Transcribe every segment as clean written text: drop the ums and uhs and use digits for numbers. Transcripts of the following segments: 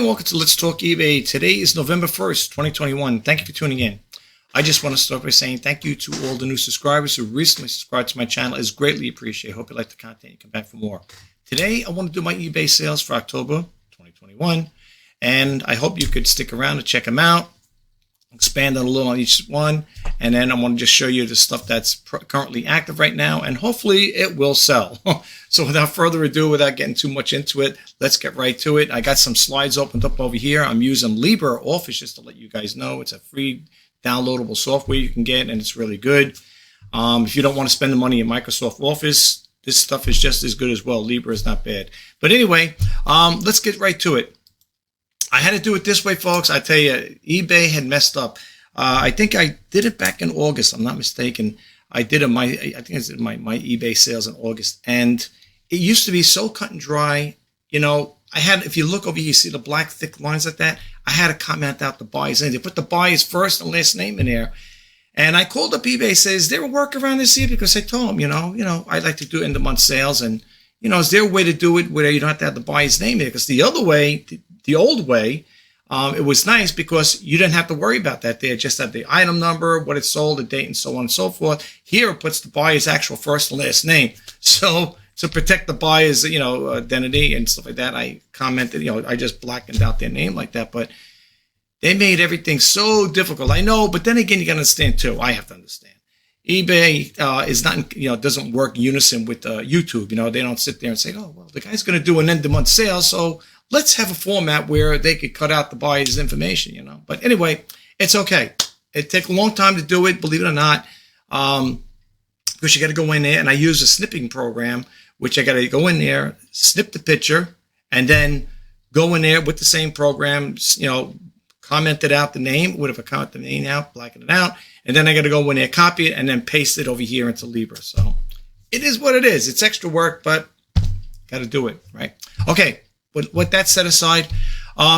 and welcome to Let's Talk eBay. Today is November 1st, 2021. Thank you for tuning in. I just want to start by saying thank you to all the new subscribers who recently subscribed to my channel. It's greatly appreciated. Hope you like the content and come back for more. Today, I want to do my eBay sales for October 2021, and I hope you could stick around to check them out, expand on a little on each one, and then I want to just show you the stuff that's currently active right now, and hopefully it will sell. So without further ado, without getting too much into it, let's get right to it. I got some slides opened up over here. I'm using LibreOffice just to let you guys know. It's a free downloadable software you can get, and it's really good. If you don't want to spend the money in Microsoft Office, this stuff is just as good as well. Libre is not bad. But anyway, let's get right to it. I had to do it this way, folks. I tell you, eBay had messed up. I think I did it back in August. I'm not mistaken. I think I did my eBay sales in August, and it used to be so cut and dry. You know, if you look over here, you see the black thick lines like that. I had to comment out the buyer's name. They put the buyer's first and last name in there. And I called up eBay, says, there a workaround this year? Because I told them, you know, I'd like to do end of month sales. And, you know, is there a way to do it where you don't have to have the buyer's name there? Because the other way, the old way, it was nice because you didn't have to worry about that there. Just had the item number, what it sold, the date, and so on and so forth. Here it puts the buyer's actual first and last name. So to protect the buyer's, identity and stuff like that, I commented, I just blackened out their name like that. But they made everything so difficult. I know, but then again, you got to understand too. I have to understand. eBay is not, doesn't work in unison with YouTube. They don't sit there and say, oh, well, the guy's going to do an end of month sale, so let's have a format where they could cut out the buyer's information, But anyway, it's okay. It takes a long time to do it, believe it or not, because you got to go in there, and I use a snipping program, which I got to go in there, snip the picture, and then go in there with the same program, comment it out the name, whatever, comment the name out, blacken it out, and then I got to go in there, copy it, and then paste it over here into Libre. So it is what it is. It's extra work, but got to do it, right? Okay. With that set aside,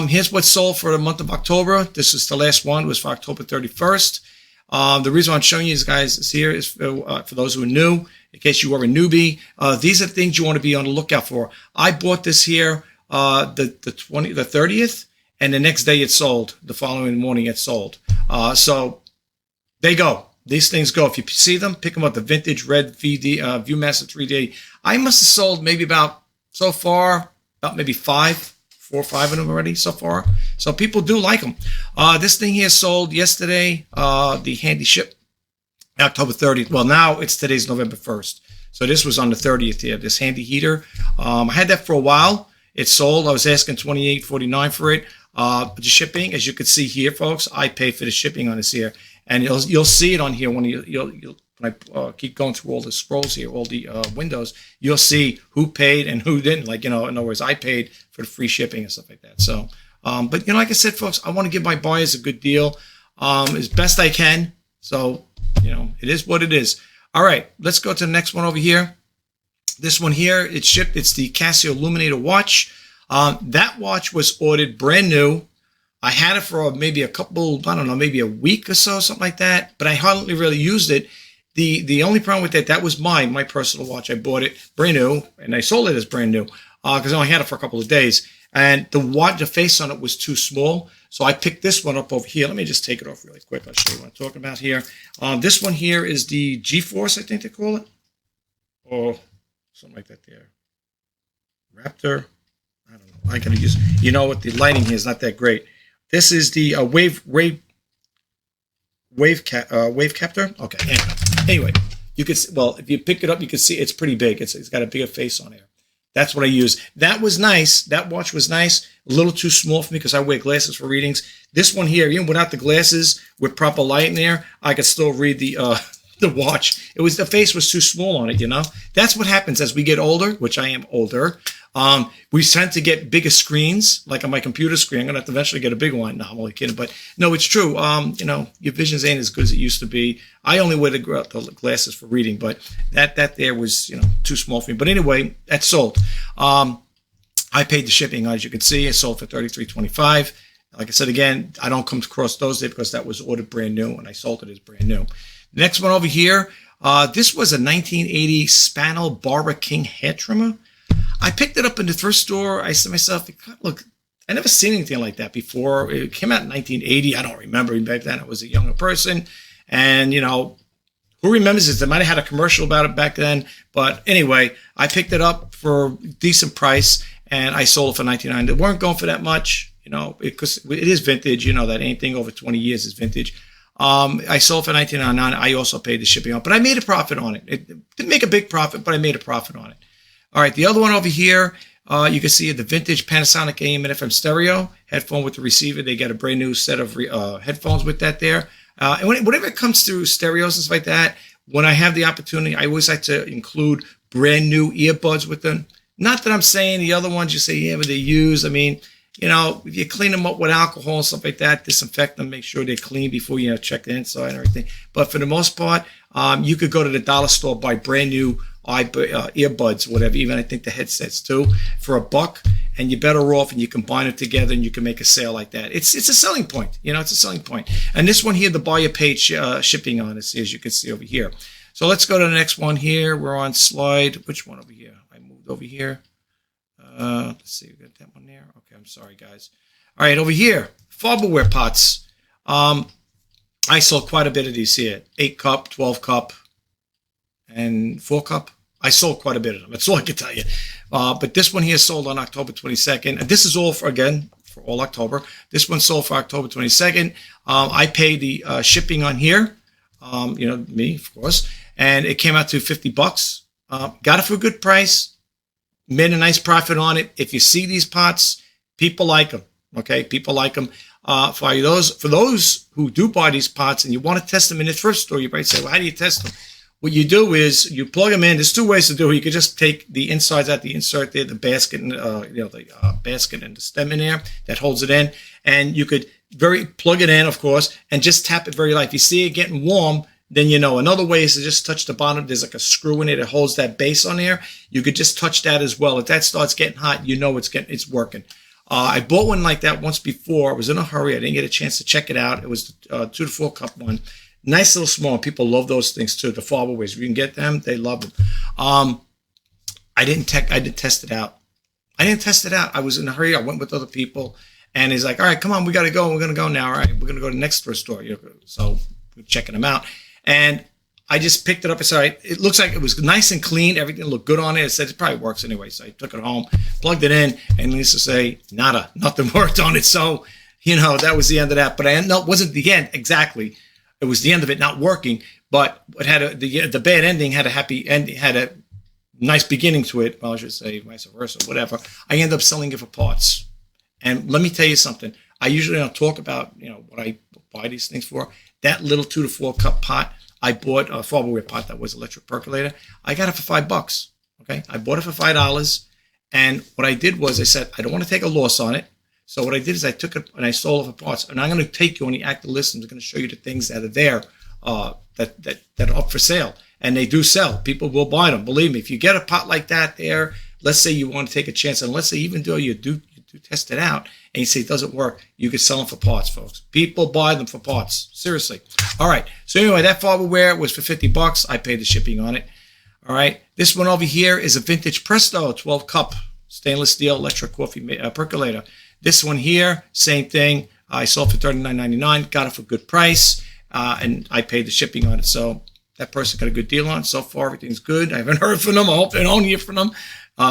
here's what's sold for the month of October. This is the last one. It was for October 31st. The reason I'm showing you guys is here is for those who are new, in case you are a newbie. These are things you want to be on the lookout for. I bought this here the 30th, and the next day it sold. The following morning it sold. So they go. These things go. If you see them, pick them up. The vintage red Viewmaster 3D. I must have sold maybe about so far. About maybe 4 or 5 of them already so far. So people do like them. This thing here sold yesterday, the handy ship, October 30th. Well, now today's November 1st. So this was on the 30th here, this handy heater. I had that for a while. It sold. I was asking $28.49 for it. The shipping, as you can see here, folks, I pay for the shipping on this here. And you'll see it on here when when I keep going through all the scrolls here, all the windows, you'll see who paid and who didn't. Like, in other words, I paid for the free shipping and stuff like that. So, but, like I said, folks, I want to give my buyers a good deal as best I can. So, it is what it is. All right, let's go to the next one over here. This one here, it's shipped. It's the Casio Illuminator watch. That watch was ordered brand new. I had it for maybe maybe a week or so, something like that. But I hardly really used it. The only problem with that was my personal watch. I bought it brand new, and I sold it as brand new because I only had it for a couple of days. And the face on it was too small, so I picked this one up over here. Let me just take it off really quick. I'll show you what I'm talking about here. This one here is the G-Force, I think they call it, or something like that there. Raptor. I don't know. I can use. What the lighting here is not that great. This is the wave captor. Okay. Anyway, you can see, if you pick it up, you can see it's pretty big. It's got a bigger face on there. That's what I use. That was nice. That watch was nice. A little too small for me because I wear glasses for readings. This one here, even without the glasses, with proper light in there, I could still read the watch. The face was too small on it. That's what happens as we get older, which I am older. We tend to get bigger screens, like on my computer screen. I'm going to have to eventually get a bigger one. No, I'm only kidding. But no, it's true. Your visions ain't as good as it used to be. I only wear the glasses for reading, but that there was, too small for me. But anyway, that sold. I paid the shipping, as you can see. It sold for $33.25. Like I said, again, I don't come across those there because that was ordered brand new, and I sold it as brand new. The next one over here, this was a 1980 Spanel Barber King hair trimmer. I picked it up in the thrift store. I said to myself, look, I never seen anything like that before. It came out in 1980. I don't remember. Back then, I was a younger person. And, you know, who remembers it? They might have had a commercial about it back then. But anyway, I picked it up for a decent price, and I sold it for $99. They weren't going for that much, you know, because it is vintage. You know that anything over 20 years is vintage. I sold it for $19.99. I also paid the shipping on it. But I made a profit on it. It didn't make a big profit, but I made a profit on it. All right, the other one over here, you can see the vintage Panasonic AM and FM stereo headphone with the receiver. They got a brand new set of headphones with that there. And whenever it comes to stereos and stuff like that, when I have the opportunity, I always like to include brand new earbuds with them. Not that I'm saying the other ones you say, yeah, but they use. I mean, you know, if you clean them up with alcohol and stuff like that, disinfect them, make sure they're clean before you check the inside and everything. But for the most part, you could go to the dollar store, buy brand new earbuds, whatever, even I think the headsets too, for $1, and you're better off, and you combine it together and you can make a sale like that. It's a selling point, you know, it's a selling point. And this one here, the buyer paid shipping on it, as you can see over here. So let's go to the next one here. We're on slide, which one over here? I moved over here. Let's see, we got that one there. Okay, I'm sorry, guys. All right, over here, Farberware pots. I sold quite a bit of these here, 8 cup, 12 cup, and 4 cup. I sold quite a bit of them. That's all I can tell you. But this one here sold on October 22nd. And this is all for all October. This one sold for October 22nd. I paid the shipping on here. You know, me, of course. And it came out to $50. Got it for a good price. Made a nice profit on it. If you see these pots, people like them. Okay, people like them. For those who do buy these pots and you want to test them in the thrift store, you might say, well, how do you test them? What you do is you plug them in. There's 2 ways to do it. You could just take the insides out, the insert there, the basket, and the basket and the stem in there that holds it in, and you could plug it in, of course, and just tap it very light. If you see it getting warm, then you know. Another way is to just touch the bottom. There's like a screw in it that holds that base on there. You could just touch that as well. If that starts getting hot, you know it's working. I bought one like that once before. I was in a hurry. I didn't get a chance to check it out. It was the 2 to 4 cup one. Nice little small. People love those things too. The Farberwares. If you can get them, they love them. I didn't test it out. I was in a hurry. I went with other people, and he's like, "All right, come on, we got to go. We're gonna go now. All right, we're gonna go to the next thrift store." So we're checking them out, and I just picked it up. I said, "All right, it looks like it was nice and clean. Everything looked good on it." I said, "It probably works anyway." So I took it home, plugged it in, and needless to say, nothing worked on it. So you know that was the end of that. But it wasn't the end exactly. It was the end of it not working, but it had the bad ending had a happy ending, had a nice beginning to it. Well, I should say vice versa, whatever. I ended up selling it for parts. And let me tell you something. I usually don't talk about, you know, what I buy these things for. That little 2 to 4 cup pot, I bought a Farberware pot that was electric percolator. I got it for $5. Okay, I bought it for $5, and what I did was I said I don't want to take a loss on it. So what I did is I took it and I sold it for parts. And I'm going to take you on the active list. I'm going to show you the things that are there that are up for sale. And they do sell. People will buy them. Believe me, if you get a pot like that there, let's say you want to take a chance, and let's say even though you do test it out and you say it doesn't work, you can sell them for parts, folks. People buy them for parts. Seriously. All right. So anyway, that Farberware was for $50. I paid the shipping on it. All right. This one over here is a vintage Presto 12 cup stainless steel electric coffee percolator. This one here, same thing. I sold for $39.99, got it for a good price, and I paid the shipping on it. So that person got a good deal on it. So far, everything's good. I haven't heard from them. I hope they don't hear from them.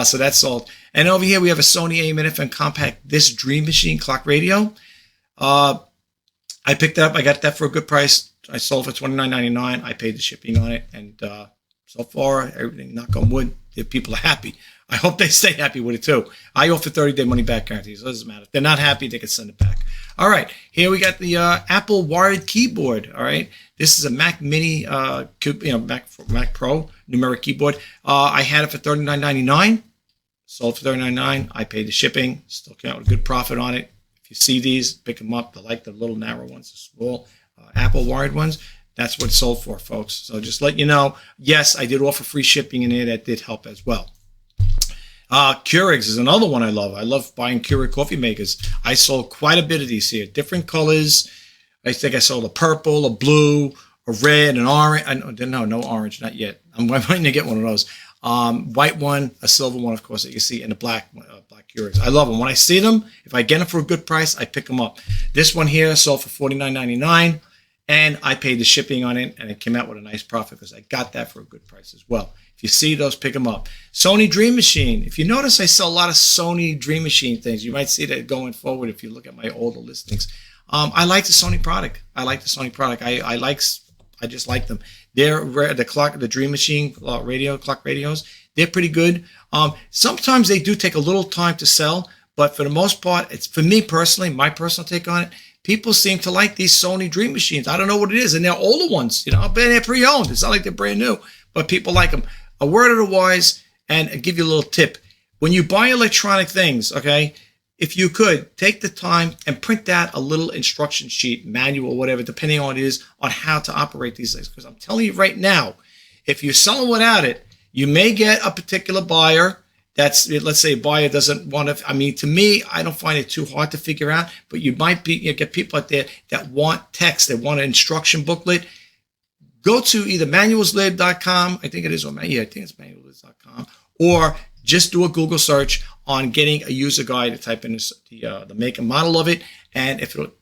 So that's sold. And over here, we have a Sony AM and FM compact disc Dream Machine clock radio. I picked it up. I got that for a good price. I sold for $29.99. I paid the shipping on it. And so far, everything, knock on wood, the people are happy. I hope they stay happy with it too. I offer 30-day money-back guarantees. So it doesn't matter. If they're not happy, they can send it back. All right. Here we got the Apple wired keyboard. All right. This is a Mac Mini, Mac Pro numeric keyboard. I had it for $39.99. Sold for $39.99. I paid the shipping. Still came out with a good profit on it. If you see these, pick them up. They like the little narrow ones, the small Apple wired ones. That's what it sold for, folks. So just let you know. Yes, I did offer free shipping in there. That did help as well. Keurigs is another one I love. I love buying Keurig coffee makers. I sold quite a bit of these here. Different colors. I think I sold a purple, a blue, a red, an orange. No orange, not yet. I'm waiting to get one of those. White one, a silver one, of course, that you see, and the black Keurigs. I love them. When I see them, if I get them for a good price, I pick them up. This one here sold for $49.99, and I paid the shipping on it, and it came out with a nice profit because I got that for a good price as well. If you see those, pick them up. Sony Dream Machine. If you notice, I sell a lot of Sony Dream Machine things. You might see that going forward if you look at my older listings. I like the Sony product. I just like them. They're the Dream Machine clock radios. They're pretty good. Sometimes they do take a little time to sell, but for the most part, it's for me personally, my personal take on it. People seem to like these Sony Dream Machines. I don't know what it is, and they're older ones. But they're pre-owned. It's not like they're brand new, but people like them. A word of the wise, and I'll give you a little tip. When you buy electronic things, okay, if you could, take the time and print out a little instruction sheet, manual, whatever, depending on what it is, on how to operate these things. Because I'm telling you right now, if you're selling without it, you may get a particular buyer that's, let's say a buyer doesn't want to, to me, I don't find it too hard to figure out, but you might get people out there that want text, that want an instruction booklet. Go to either manualslib.com, I think it is, I think it's manualslib.com, or just do a Google search on getting a user guide to type in the make and model of it, and if it'll,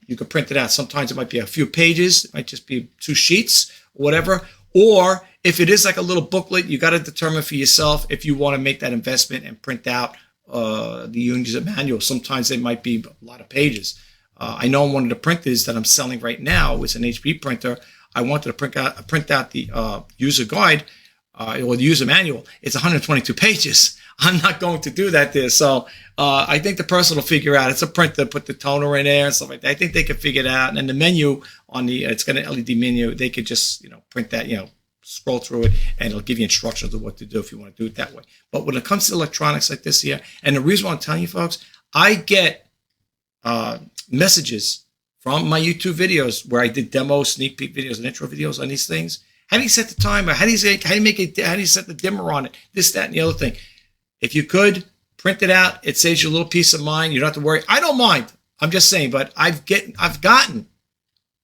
you can print it out. Sometimes it might be a few pages, it might just be 2 sheets or whatever. Or if it is like a little booklet, you got to determine for yourself if you want to make that investment and print out the user manual. Sometimes they might be a lot of pages. I know one of the printers that I'm selling right now is an HP printer. I wanted to print out the user guide or the user manual. It's 122 pages. I'm not going to do that there. So I think the person will figure out. It's a printer, put the toner in there and stuff like that. I think they can figure it out. And then the menu on it's got an LED menu. They could just, print that, scroll through it, and it'll give you instructions of what to do if you want to do it that way. But when it comes to electronics like this here, and the reason why I'm telling you folks, I get messages from my YouTube videos where I did demo, sneak peek videos, and intro videos on these things. How do you set the timer? How do you set the dimmer on it? This, that, and the other thing. If you could print it out, it saves you a little peace of mind. You don't have to worry. I don't mind. I'm just saying, but I've gotten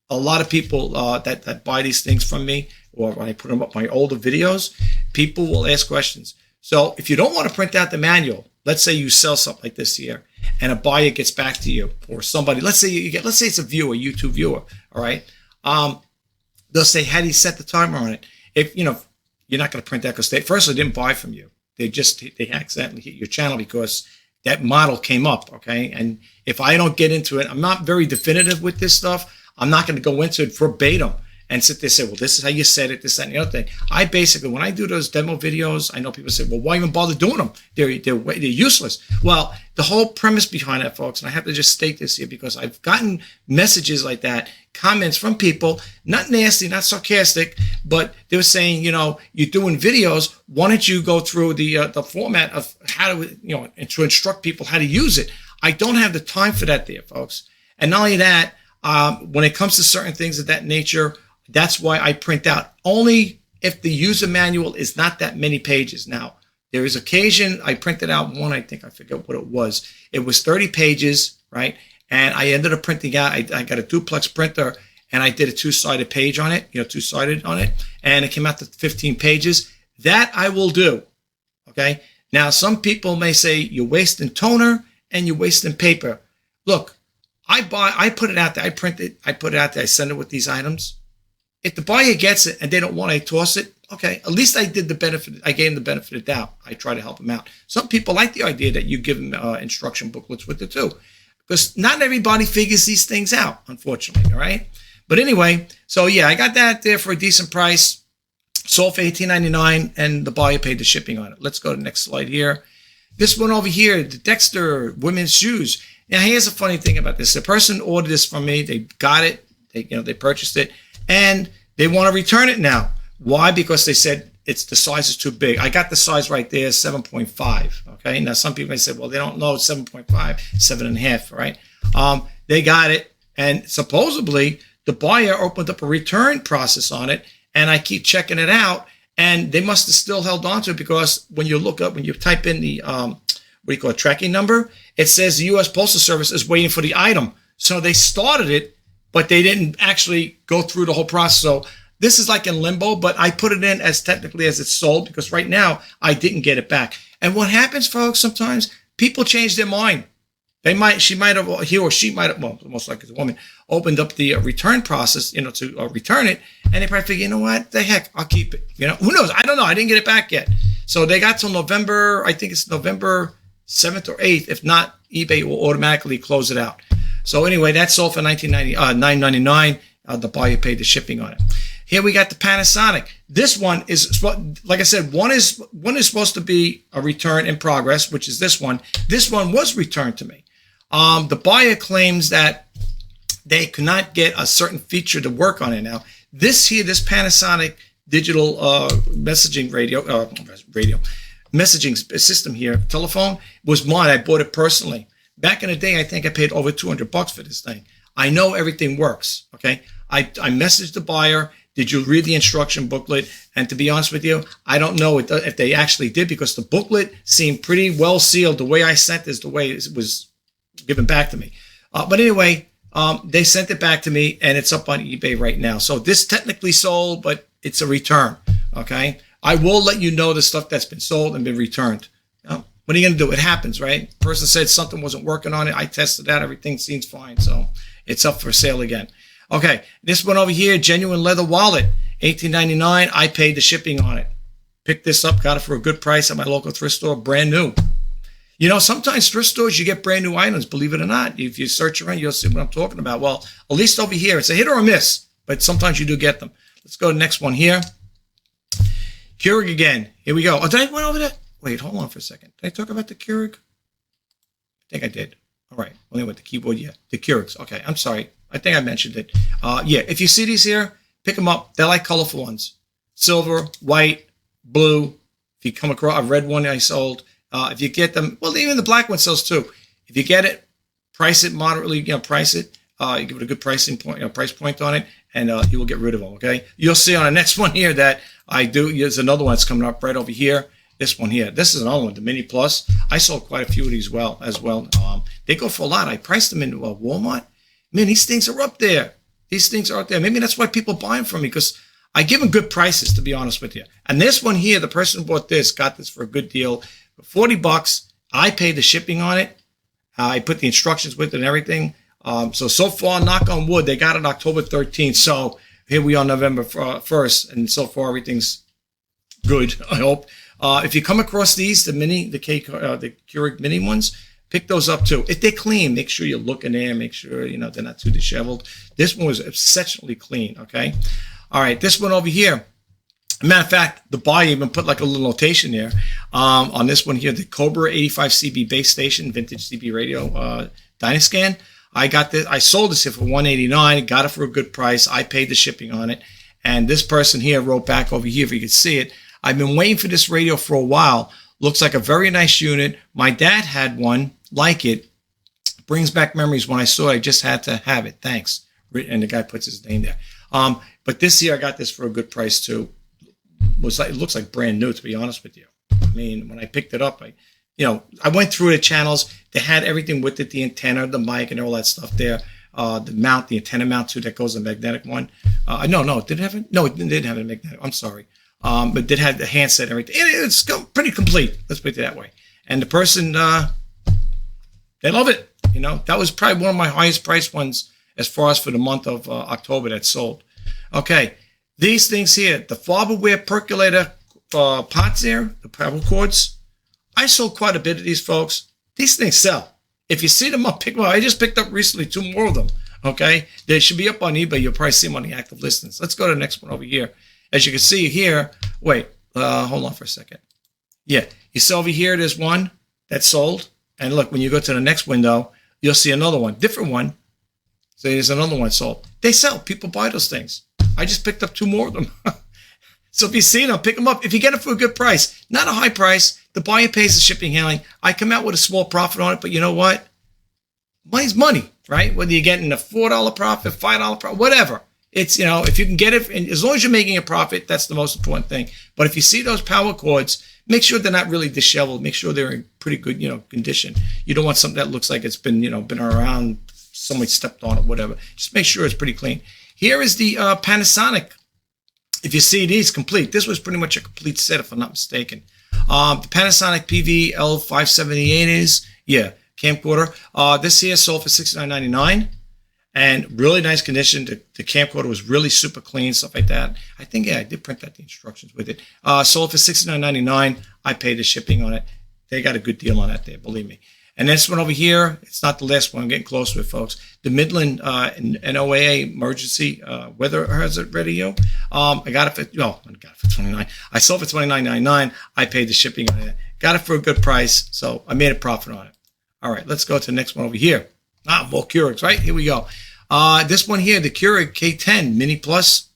a lot of people that buy these things from me, or when I put them up my older videos, people will ask questions. So if you don't want to print out the manual, let's say you sell something like this here, and a buyer gets back to you, or somebody, let's say it's a viewer, YouTube viewer, all right? They'll say, how do you set the timer on it? If, you're not going to print that because they didn't buy from you. They accidentally hit your channel because that model came up, okay? And if I don't get into it, I'm not very definitive with this stuff. I'm not going to go into it verbatim and sit there and say, well, this is how you set it, this, that, and the other thing. I basically, when I do those demo videos, I know people say, well, why even bother doing them? They're useless. Well, the whole premise behind that, folks, and I have to just state this here because I've gotten messages like that, comments from people, not nasty, not sarcastic, but they were saying, you're doing videos, why don't you go through the format of how to, and to instruct people how to use it. I don't have the time for that there, folks. And not only that, when it comes to certain things of that nature, that's why I print out only if the user manual is not that many pages. Now, there is occasion I printed out one, I think I forget what it was. It was 30 pages, right? And I ended up printing out, I got a duplex printer, and I did a two-sided page on it, two-sided on it, and it came out to 15 pages. That I will do, okay? Now, some people may say you're wasting toner and you're wasting paper. Look, I put it out there, I print it, I put it out there, I send it with these items. If the buyer gets it and they don't want to toss it, okay, at least I gave them the benefit of doubt. I try to help them out. Some people like the idea that you give them instruction booklets with it too, because not everybody figures these things out, unfortunately, all right? But anyway, so yeah, I got that there for a decent price, sold for $18.99, and the buyer paid the shipping on it. Let's go to the next slide here. This one over here, the Dexter women's shoes. Now, here's a funny thing about this. The person ordered this from me. They got it. They purchased it, and they want to return it now. Why? Because they said the size is too big. I got the size right there, 7.5. Okay. Now, some people may say, well, they don't know it's 7.5, 7.5. Right? They got it, and supposedly the buyer opened up a return process on it, and I keep checking it out, and they must have still held on to it because when you type in the tracking number, it says the U.S. Postal Service is waiting for the item. So they started it, but they didn't actually go through the whole process. So This is like in limbo, but I put it in as technically as it's sold because right now I didn't get it back. And what happens, folks, sometimes people change their mind. He or she might have, well, most likely it's a woman, opened up the return process, to return it. And they probably figure, you know what, the heck, I'll keep it. Who knows? I don't know. I didn't get it back yet. So they got till November, I think it's November 7th or 8th. If not, eBay will automatically close it out. So anyway, that sold for $9.99. The buyer paid the shipping on it. Here we got the Panasonic. This one is, like I said, one is supposed to be a return in progress, which is this one. This one was returned to me. The buyer claims that they could not get a certain feature to work on it now. This Panasonic digital messaging messaging system here, telephone, was mine. I bought it personally. Back in the day, I think I paid over $200 for this thing. I know everything works, okay? I messaged the buyer. Did you read the instruction booklet? And to be honest with you, I don't know if they actually did because the booklet seemed pretty well sealed. The way I sent this, the way it was given back to me. But anyway, they sent it back to me, and it's up on eBay right now. So this technically sold, but it's a return, okay? I will let you know the stuff that's been sold and been returned. What are you going to do? It happens, right? The person said something wasn't working on it. I tested that. Everything seems fine. So it's up for sale again. Okay, this one over here, genuine leather wallet, $18.99. I paid the shipping on it. Picked this up, got it for a good price at my local thrift store, brand new. Sometimes thrift stores, you get brand new items, believe it or not. If you search around, you'll see what I'm talking about. Well, at least over here, it's a hit or a miss, but sometimes you do get them. Let's go to the next one here. Keurig again. Here we go. Oh, did I went over that? Wait, hold on for a second. Did I talk about the Keurig? I think I did. All right. Only with the keyboard, yeah. The Keurigs. Okay, I'm sorry. I think I mentioned it. Yeah, if you see these here, pick them up. They're like colorful ones. Silver, white, blue. If you come across a red one I sold, if you get them, well, even the black one sells too. If you get it, price it moderately, price it. You give it a good price point on it, and you will get rid of them, okay? You'll see on the next one here that I do. There's another one that's coming up right over here. This one here. This is another one, the Mini Plus. I sold quite a few of these as well. They go for a lot. I priced them in Walmart. Man, these things are up there. These things are up there. Maybe that's why people buy them from me, because I give them good prices, to be honest with you. And this one here, the person who bought this got this for a good deal. For $40, I paid the shipping on it. I put the instructions with it and everything. So far, knock on wood, they got it October 13th. So here we are November 1st. And so far, everything's good, I hope. If you come across these, the Keurig mini ones, pick those up too. If they're clean, make sure you look in there. Make sure, they're not too disheveled. This one was exceptionally clean, okay? All right, this one over here. Matter of fact, the buyer even put like a little notation there on this one here, the Cobra 85 CB base station, vintage CB radio Dynascan. I got this. I sold this here for $189. Got it for a good price. I paid the shipping on it. And this person here wrote back over here, if you could see it. I've been waiting for this radio for a while. Looks like a very nice unit. My dad had one like it. Brings back memories. When I saw it, I just had to have it. Thanks. And the guy puts his name there. But this year, I got this for a good price too. It looks like brand new, to be honest with you. I mean, when I picked it up, I went through the channels. They had everything with it, the antenna, the mic, and all that stuff there. The antenna mount too, that goes a magnetic one. No, did it have it? No, it didn't have a magnetic. I'm sorry. But it did have the handset and everything. And it's pretty complete. Let's put it that way. And the person, they love it. That was probably one of my highest priced ones as far as for the month of October that sold. Okay. These things here, the Farberware percolator pots there, the power cords. I sold quite a bit of these, folks. These things sell. If you see them up, pick them up. I just picked up recently 2 more of them. Okay. They should be up on eBay. You'll probably see them on the active listings. Let's go to the next one over here. As you can see here, wait, hold on for a second. Yeah, you see over here, there's one that sold. And look, when you go to the next window, you'll see another one, different one. So there's another one sold. They sell. People buy those things. I just picked up 2 more of them. So if you see them, pick them up. If you get it for a good price, not a high price, the buyer pays the shipping handling. I come out with a small profit on it, but you know what? Money's money, right? Whether you're getting a $4 profit, $5 profit, whatever. It's, if you can get it, and as long as you're making a profit, that's the most important thing. But if you see those power cords, make sure they're not really disheveled. Make sure they're in pretty good, condition. You don't want something that looks like it's been, been around, somebody stepped on it, whatever. Just make sure it's pretty clean. Here is the Panasonic if you see these complete, this was pretty much a complete set, if I'm not mistaken. The Panasonic Pvl 578 is, yeah, camcorder. This here sold for $69.99 and really nice condition. The camcorder was really super clean, stuff like that. I think, yeah, I did print out the instructions with it. Sold for $69.99. I paid the shipping on it. They got a good deal on that there, believe me. And this one over here, it's not the last one. I'm getting close with, folks. The Midland NOAA emergency weather hazard radio. I got it for, well, I got it for $29. I sold it for $29.99. I paid the shipping on it. Got it for a good price, so I made a profit on it. All right, let's go to the next one over here. More Keurigs, right? Here we go. This one here, the Keurig K10 Mini Plus,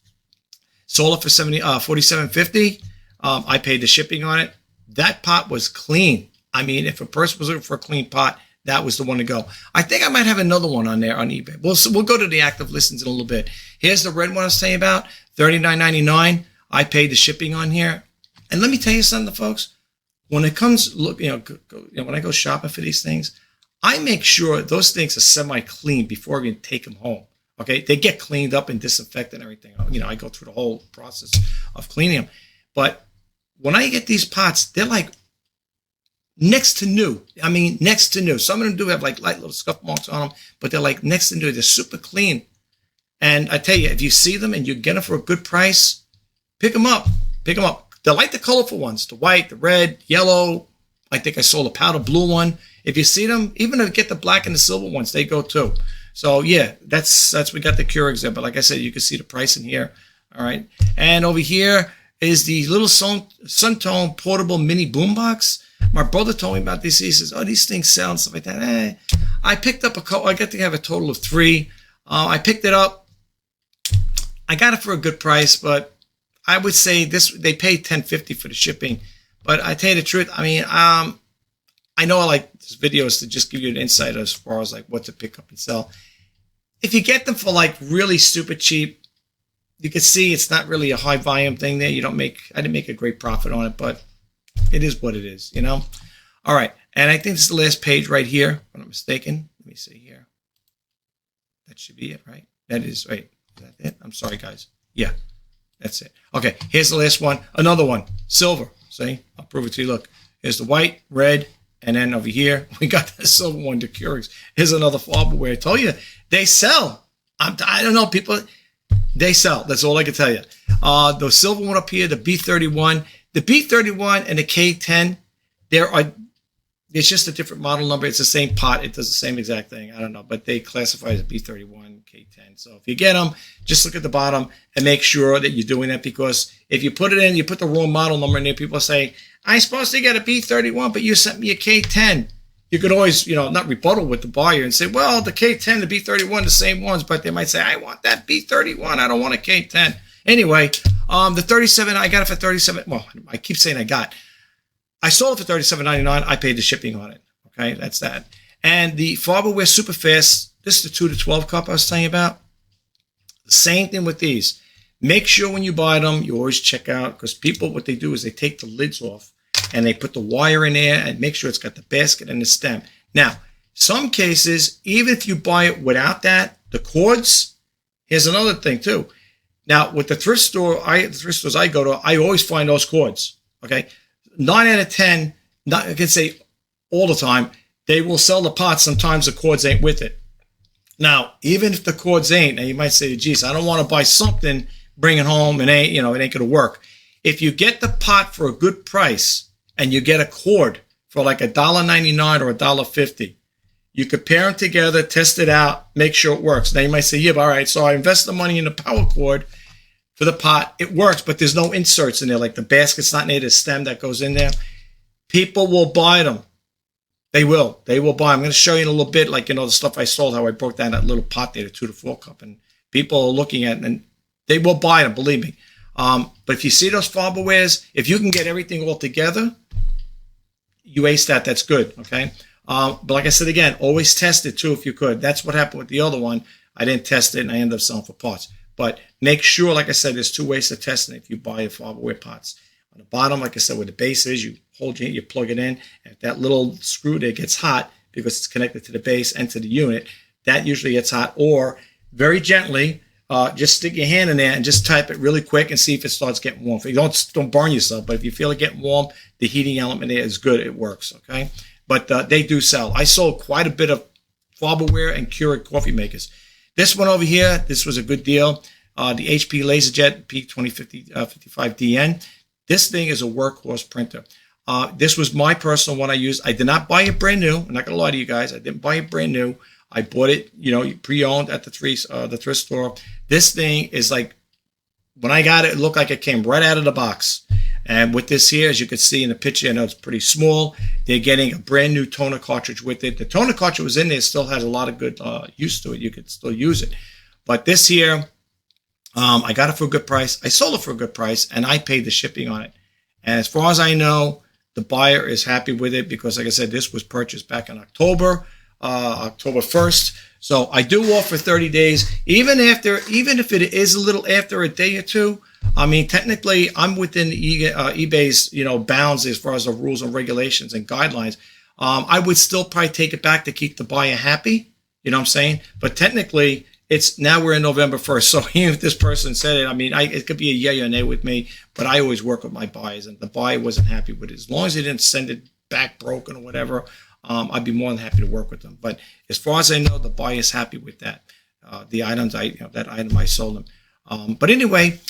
sold it for $47.50. I paid the shipping on it. That pot was clean. I mean, if a person was looking for a clean pot, that was the one to go. I think I might have another one on there on eBay. We'll go to the active listings in a little bit. Here's the red one I was telling you about, $39.99. I paid the shipping on here. And let me tell you something, folks. When it comes, look, when I go shopping for these things, I make sure those things are semi-clean before I even take them home. Okay, they get cleaned up and disinfected and everything. I go through the whole process of cleaning them. But when I get these pots, they're like next to new. I mean, next to new. Some of them do have like light little scuff marks on them, but they're like next to new. They're super clean. And I tell you, if you see them and you get them for a good price, pick them up. Pick them up. They're like the colorful ones, the white, the red, yellow. I think I sold a powder blue one. If you see them, even if you get the black and the silver ones, they go too. So yeah, that's we got the Keurigs there. But like I said, you can see the price in here. All right. And over here is the little Suntone portable mini boombox. My brother told me about this. He says, "Oh, these things sell and stuff like that." I picked up a couple. I got to have a total of 3. I picked it up. I got it for a good price, but I would say they paid $10.50 for the shipping. But I tell you the truth, I mean, I know I like this videos to just give you an insight as far as like what to pick up and sell. If you get them for like really super cheap, you can see it's not really a high volume thing there. I didn't make a great profit on it, but it is what it is, All right. And I think this is the last page right here, if I'm not mistaken. Let me see here. That should be it, right? That is, right. Is that it? I'm sorry, guys. Yeah, that's it. Okay. Here's the last one. Another one. Silver. See? I'll prove it to you. Look. Here's the white, red, and then over here, we got the silver one, the Keurigs. Here's another Farberware. I told you, they sell. I don't know, people. They sell. That's all I can tell you. The silver one up here, the B31. The B31 and the K10, it's just a different model number. It's the same pot. It does the same exact thing. I don't know, but they classify as B31, K10. So if you get them, just look at the bottom and make sure that you're doing that, because if you put it in, you put the wrong model number in there, people say, I'm supposed to get a B31, but you sent me a K10. You could always, not rebuttal with the buyer and say, well, the K10, the B31, the same ones, but they might say, I want that B31. I don't want a K10. Anyway, the 37, I got it for 37. Well, I keep saying I sold it for $37.99. I paid the shipping on it. Okay, that's that. And the Farberware Super Fast, this is the 2 to 12 cup I was telling you about. The same thing with these. Make sure when you buy them, you always check out, because people, what they do is they take the lids off and they put the wire in there and make sure it's got the basket and the stem. Now, some cases, even if you buy it without that, the cords, here's another thing too. Now, with the thrift stores I go to, I always find those cords. Okay, 9 out of 10, I can say all the time, they will sell the pot. Sometimes the cords ain't with it. Now, even if the cords ain't, and you might say, geez, I don't want to buy something, bring it home, and it ain't going to work. If you get the pot for a good price and you get a cord for like $1.99 or $1.50, you could pair them together, test it out, make sure it works. Now you might say, yeah, but all right, so I invest the money in the power cord for the pot. It works, but there's no inserts in there. Like the basket's not near the stem that goes in there. People will buy them. They will. They will buy them. I'm going to show you in a little bit, like, the stuff I sold, how I broke down that little pot there, the 2 to 4 cup. And people are looking at it, and they will buy them, believe me. But if you see those Farberwares, if you can get everything all together, you ace that. That's good, okay? But like I said, again, always test it too if you could. That's what happened with the other one. I didn't test it and I ended up selling for parts. But make sure, like I said, there's 2 ways to test it if you buy a Farberware pots. On the bottom, like I said, where the base is, you plug it in. And if that little screw there gets hot because it's connected to the base and to the unit, that usually gets hot. Or very gently, just stick your hand in there and just type it really quick and see if it starts getting warm. If you don't burn yourself, but if you feel it getting warm, the heating element there is good. It works, okay? But they do sell. I sold quite a bit of Farberware and Keurig coffee makers. This one over here, this was a good deal. The HP Laserjet P2055DN. This thing is a workhorse printer. This was my personal one I used. I did not buy it brand new. I'm not going to lie to you guys. I didn't buy it brand new. I bought it, pre-owned at the thrift store. This thing is like, when I got it, it looked like it came right out of the box. And with this here, as you can see in the picture, I know it's pretty small. They're getting a brand new toner cartridge with it. The toner cartridge was in there, still has a lot of good use to it. You could still use it. But this here, I got it for a good price. I sold it for a good price, and I paid the shipping on it. And as far as I know, the buyer is happy with it because, like I said, this was purchased back in October 1st. So I do offer 30 days, even if it is a little after a day or two. I mean, technically, I'm within eBay's bounds as far as the rules and regulations and guidelines. I would still probably take it back to keep the buyer happy. You know what I'm saying? But technically, now we're in November 1st. So even if this person said it, I mean, it could be a yay or nay with me, but I always work with my buyers, and the buyer wasn't happy with it. As long as they didn't send it back broken or whatever, I'd be more than happy to work with them. But as far as I know, the buyer is happy with that. The items that item I sold them. But anyway,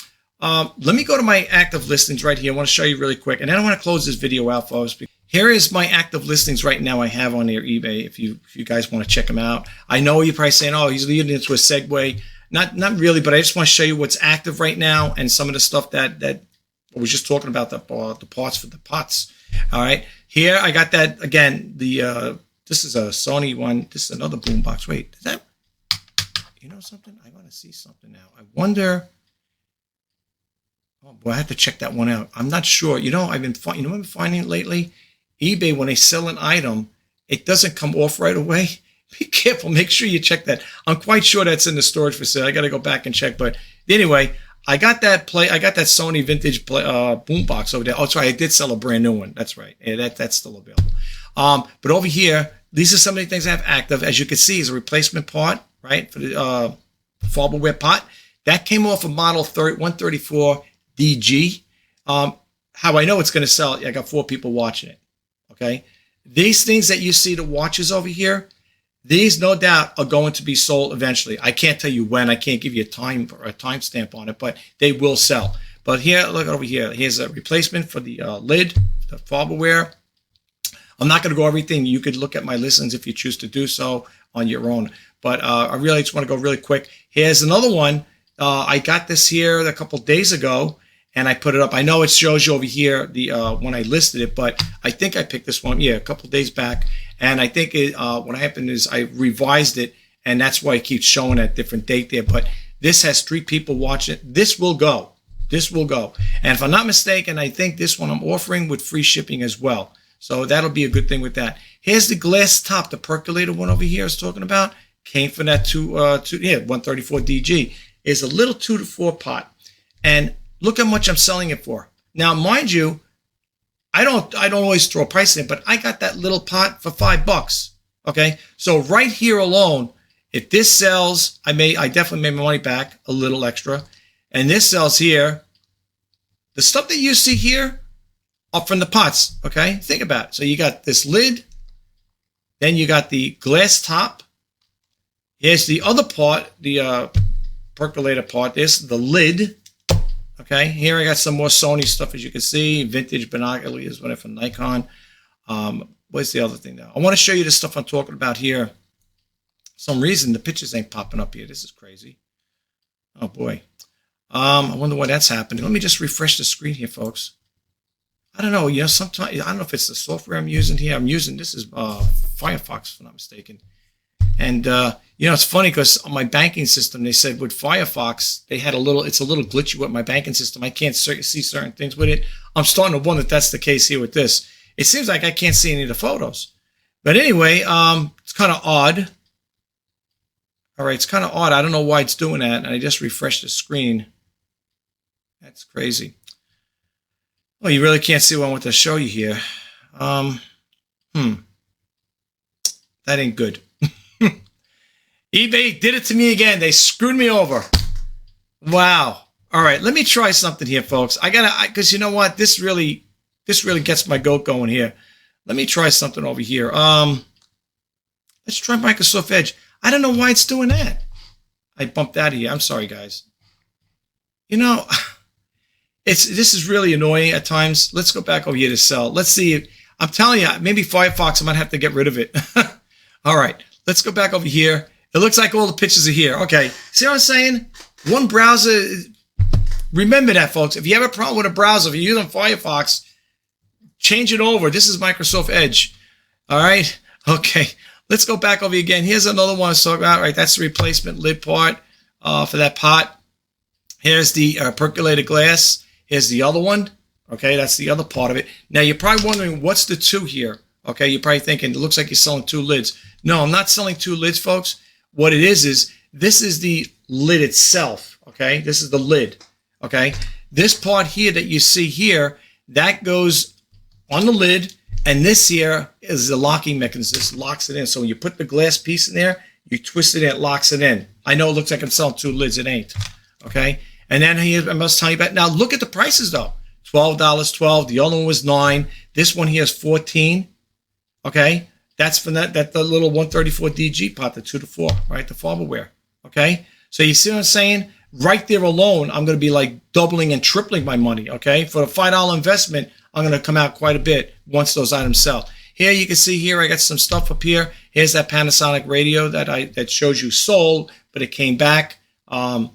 let me go to my active listings right here. I want to show you really quick, and then I want to close this video out, folks. Here is my active listings right now I have on their eBay. If you guys want to check them out, I know you're probably saying, "Oh, he's leading into a segue." Not really, but I just want to show you what's active right now and some of the stuff that I was just talking about, the parts for the pots. All right, here I got that again. This is a Sony one. This is another Boombox. Wait, is that? You know something? I want to see something now. I wonder. Oh boy, I have to check that one out. I'm not sure. I've been what I've been finding lately. eBay, when they sell an item, it doesn't come off right away. Be careful. Make sure you check that. I'm quite sure that's in the storage facility. I got to go back and check. But anyway, I got that Sony vintage boombox over there. Oh, sorry, I did sell a brand new one. That's right. Yeah, that's still available. But over here, these are some of the things I have active. As you can see, is a replacement part, right, for the Farberware pot. That came off of model 134 DG. How I know it's going to sell, I got 4 people watching it. Okay. These things that you see, the watches over here, these no doubt are going to be sold eventually. I can't tell you when. I can't give you a time stamp on it, but they will sell. But here, look over here. Here's a replacement for the lid, the Farberware. I'm not going to go everything. You could look at my listings if you choose to do so on your own. But I really just want to go really quick. Here's another one. I got this here a couple days ago, and I put it up. I know it shows you over here when I listed it, but I think I picked this one, a couple days back. And I think what happened is I revised it, and that's why it keeps showing that different date there. But this has 3 people watching it. This will go. This will go. And if I'm not mistaken, I think this one I'm offering with free shipping as well. So that'll be a good thing with that. Here's the glass top, the percolator one over here I was talking about. Came from that 134 DG. Is a little 2 to 4 pot. And look how much I'm selling it for. Now, mind you, I don't always throw a price in it, but I got that little pot for $5. Okay, so right here alone, if this sells, I definitely made my money back, a little extra. And this sells here. The stuff that you see here are from the pots. Okay, think about it. So you got this lid, then you got the glass top. Here's the other part, the percolator part. This is the lid. Okay, here I got some more Sony stuff, as you can see. Vintage binoculars, whatever, from Nikon. What's the other thing now? I want to show you the stuff I'm talking about here. For some reason, the pictures ain't popping up here. This is crazy. Oh, boy. I wonder why that's happening. Let me just refresh the screen here, folks. I don't know. Sometimes, I don't know if it's the software I'm using here. This is Firefox, if I'm not mistaken. And, it's funny because on my banking system, they said with Firefox, it's a little glitchy with my banking system. I can't see certain things with it. I'm starting to wonder if that's the case here with this. It seems like I can't see any of the photos. But anyway, it's kind of odd. All right, it's kind of odd. I don't know why it's doing that. And I just refreshed the screen. That's crazy. Well, you really can't see what I want to show you here. That ain't good. eBay did it to me again. They screwed me over. Wow. All right, let me try something here, folks. Because you know what? This really gets my goat going here. Let me try something over here. Let's try Microsoft Edge. I don't know why it's doing that. I bumped out of here. I'm sorry, guys. You know, this is really annoying at times. Let's go back over here to sell. Let's see. I'm telling you, maybe Firefox, I might have to get rid of it. All right, let's go back over here. It looks like all the pictures are here. Okay, see what I'm saying? One browser. Remember that, folks. If you have a problem with a browser, if you're using Firefox, change it over. This is Microsoft Edge. All right? Okay. Let's go back over again. Here's another one I was talking about. Right, that's the replacement lid part for that pot. Here's the percolated glass. Here's the other one. Okay, that's the other part of it. Now, you're probably wondering, what's the two here? Okay, you're probably thinking, it looks like you're selling two lids. No, I'm not selling two lids, folks. What it is this is the lid itself. Okay, this is the lid. Okay, this part here that you see here, that goes on the lid, and this here is the locking mechanism. This locks it in. So when you put the glass piece in there, you twist it in, it locks it in. I know it looks like I'm selling two lids. It ain't. Okay, and then here, I must tell you about, now look at the prices though. $12, the other one was $9. This one here is $14. Okay, that's for that the little 134 DG pot, the 2 to 4, right? The Farberware. Okay, so you see what I'm saying? Right there alone, I'm going to be like doubling and tripling my money. Okay, for a $5 investment, I'm going to come out quite a bit once those items sell. Here you can see here I got some stuff up here. Here's that Panasonic radio that shows you sold, but it came back. I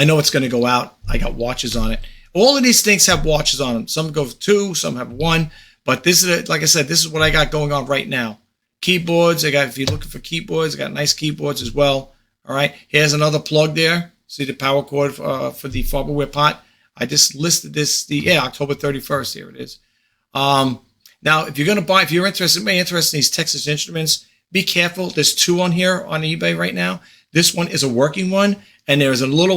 know it's going to go out. I got watches on it. All of these things have watches on them. Some go for 2, some have 1. But this is, like I said, this is what I got going on right now. Keyboards, if you're looking for keyboards, I got nice keyboards as well. All right, here's another plug there. See the power cord for the Farberware pot. I just listed this, October 31st. Here it is. Now, if you're interested in these Texas Instruments, be careful. There's 2 on here on eBay right now. This one is a working one, and there's another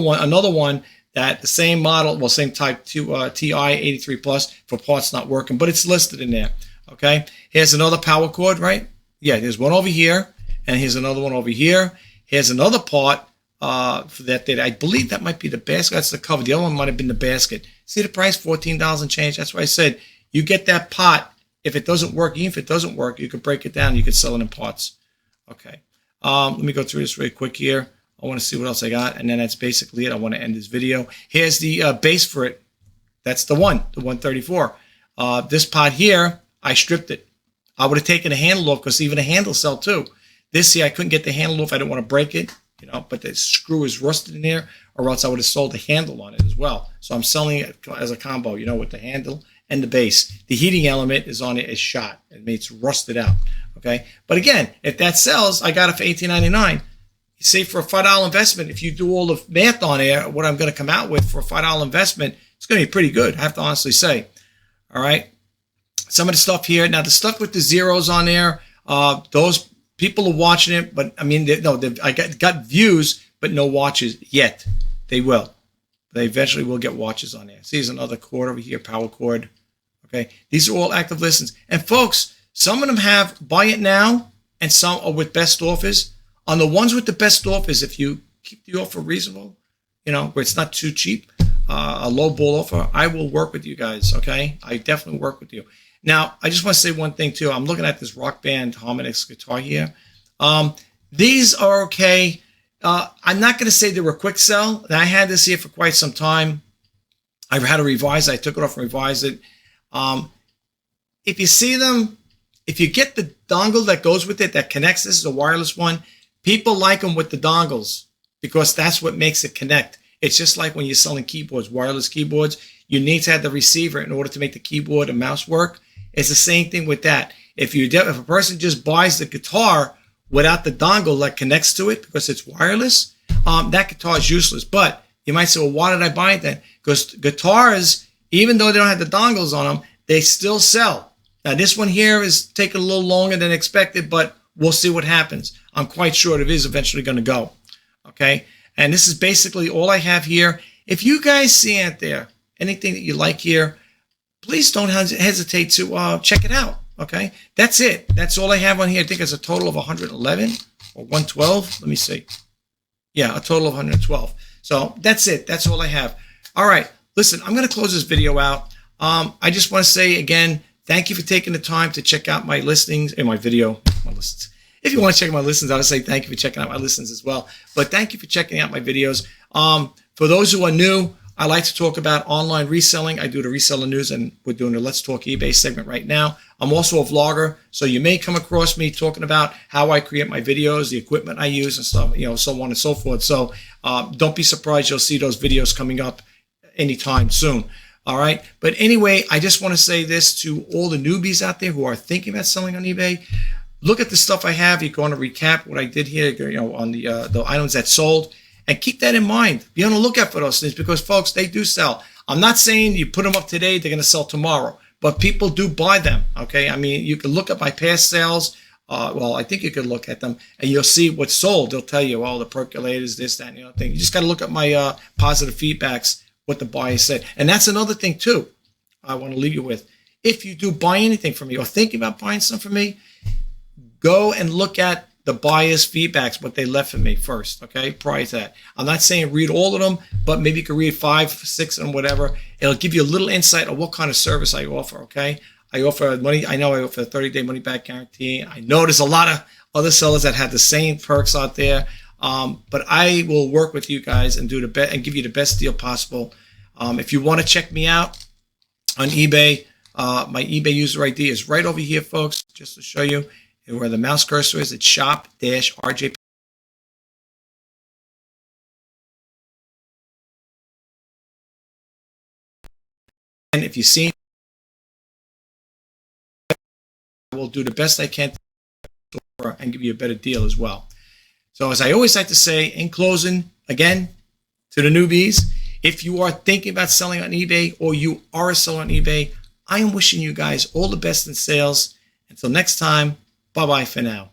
one that the same model, same type, TI 83 Plus for parts not working, but it's listed in there. Okay, here's another power cord, right? Yeah, there's one over here, and here's another one over here. Here's another part for that. I believe that might be the basket. That's the cover. The other one might have been the basket. See the price, $14 and change. That's why I said you get that pot. If it doesn't work, even if it doesn't work, you could break it down. You could sell it in parts. Okay. Let me go through this really quick here. I want to see what else I got, and then that's basically it. I want to end this video. Here's the base for it. That's the 134. This pot here, I stripped it. I would have taken the handle off because even the handle sell too. This here, I couldn't get the handle off. I didn't want to break it, but the screw is rusted in there, or else I would have sold the handle on it as well. So I'm selling it as a combo, with the handle and the base. The heating element is on it as shot. It's rusted out. Okay, but again, if that sells, I got it for $18.99. Say for a $5 investment, if you do all the math on there, what I'm going to come out with for a $5 investment, it's going to be pretty good, I have to honestly say. All right. Some of the stuff here. Now, the stuff with the zeros on there, those people are watching it, but I mean, I got views, but no watches yet. They will. They eventually will get watches on there. See, there's another cord over here, power cord. Okay. These are all active listings. And folks, some of them have buy it now, and some are with best offers. On the ones with the best offers, if you keep the offer reasonable, where it's not too cheap, a low ball offer, I will work with you guys, okay? I definitely work with you. Now, I just want to say one thing, too. I'm looking at this Rock Band Harmonix guitar here. These are okay. I'm not going to say they were a quick sell. I had this here for quite some time. I had to revise it. I took it off and revised it. If you see them, if you get the dongle that goes with it, that connects, this is a wireless one, people like them with the dongles because that's what makes it connect. It's just like when you're selling keyboards, wireless keyboards, you need to have the receiver in order to make the keyboard and mouse work. It's the same thing with that. If a person just buys the guitar without the dongle that connects to it because it's wireless, that guitar is useless. But you might say, well, why did I buy it then? Because guitars, even though they don't have the dongles on them, they still sell. Now, this one here is taking a little longer than expected, but we'll see what happens. I'm quite sure it is eventually going to go. Okay? And this is basically all I have here. If you guys see out there anything that you like here, please don't hesitate to check it out. Okay? That's it. That's all I have on here. I think it's a total of 111 or 112. Let me see. Yeah, a total of 112. So that's it. That's all I have. All right. Listen, I'm going to close this video out. I just want to say again, thank you for taking the time to check out my listings and my listings. If you want to check out my listings, I would say thank you for checking out my listings as well. But thank you for checking out my videos. For those who are new, I like to talk about online reselling. I do the reseller news, and we're doing the Let's Talk eBay segment right now. I'm also a vlogger, so you may come across me talking about how I create my videos, the equipment I use, and stuff, so on and so forth. So don't be surprised. You'll see those videos coming up anytime soon. All right. But anyway, I just want to say this to all the newbies out there who are thinking about selling on eBay. Look at the stuff I have. You're going to recap what I did here, on the items that sold. And keep that in mind. Be on the lookout for those things because, folks, they do sell. I'm not saying you put them up today, they're going to sell tomorrow. But people do buy them, okay? I mean, you can look at my past sales. Well, I think you could look at them, and you'll see what's sold. They'll tell you, the percolators, this, that, and the other thing. You just got to look at my positive feedbacks, what the buyer said. And that's another thing, too, I want to leave you with. If you do buy anything from me or thinking about buying something from me, go and look at the buyer's feedbacks, what they left for me first, okay, prior to that. I'm not saying read all of them, but maybe you can read 5, 6 of them, whatever. It'll give you a little insight on what kind of service I offer, okay? I offer money. I know I offer a 30-day money-back guarantee. I know there's a lot of other sellers that have the same perks out there, but I will work with you guys and do the best and give you the best deal possible. If you want to check me out on eBay, my eBay user ID is right over here, folks, just to show you. Where the mouse cursor is, it's shop-rjp. And if you see, I will do the best I can and give you a better deal as well. So as I always like to say, in closing, again, to the newbies, if you are thinking about selling on eBay or you are a seller on eBay, I am wishing you guys all the best in sales. Until next time, bye-bye for now.